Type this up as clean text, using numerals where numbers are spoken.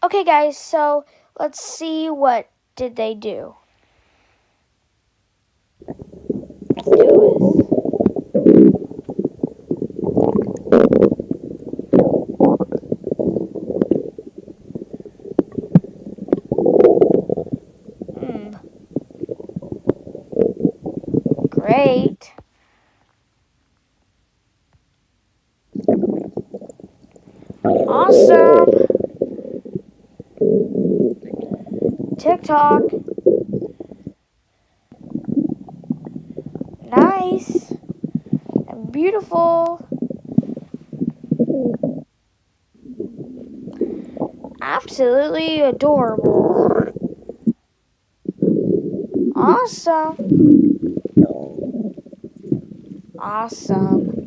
Okay, guys, so let's see what did they do. Let's do this. Great. Awesome. TikTok. Nice. And beautiful. Absolutely adorable. Awesome. Awesome.